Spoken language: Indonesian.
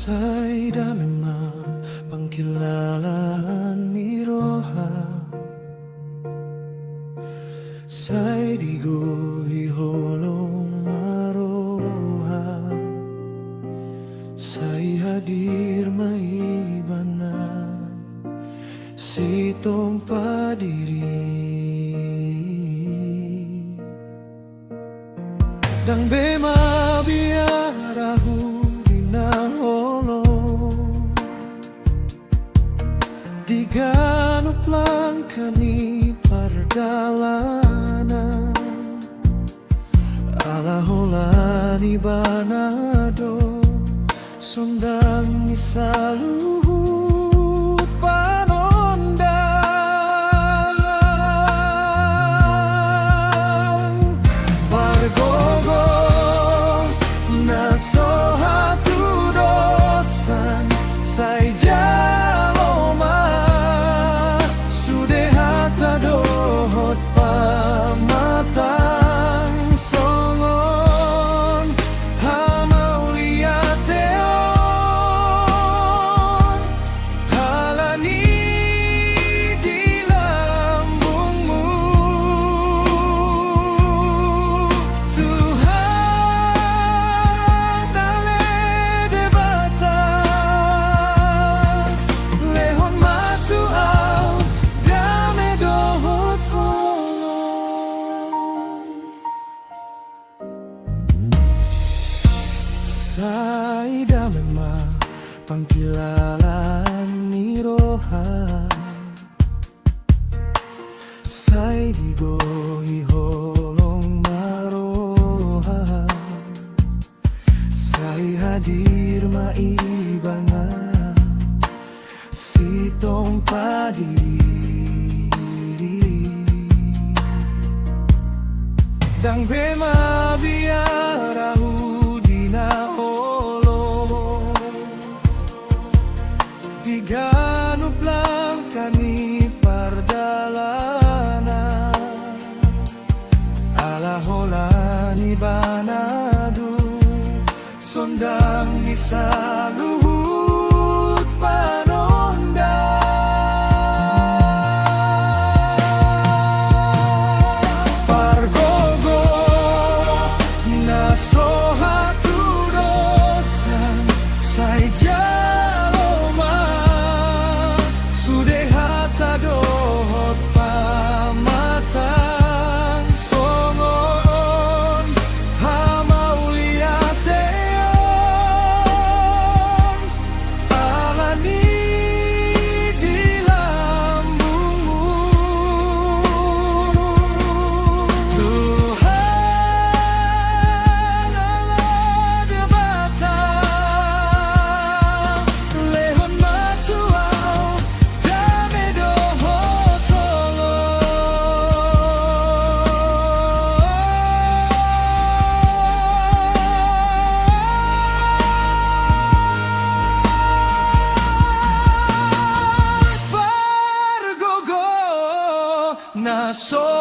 Saida memang pangkilalaan ni Roha. Say di go iholong maroha. Say hadir maibana sitong padiri. Dang bema biarahu diganap lang kani pardalanan alahola ni banado sondang ni saluhut panondang pargogo na sohatu dosan say Saida memang pangkilalaan ni Roha. Say di go iholong maroha. Say hadir maibanga sitong padiri. Dang bema biarahu diganap lang kani pardalanan alahola ni banado sondang ni saluhut panondang pargogo na sohatu dosan say dohot pamatang songon hamauliateon alani di lambungmu Tuhan Allah debata lehon matuau na so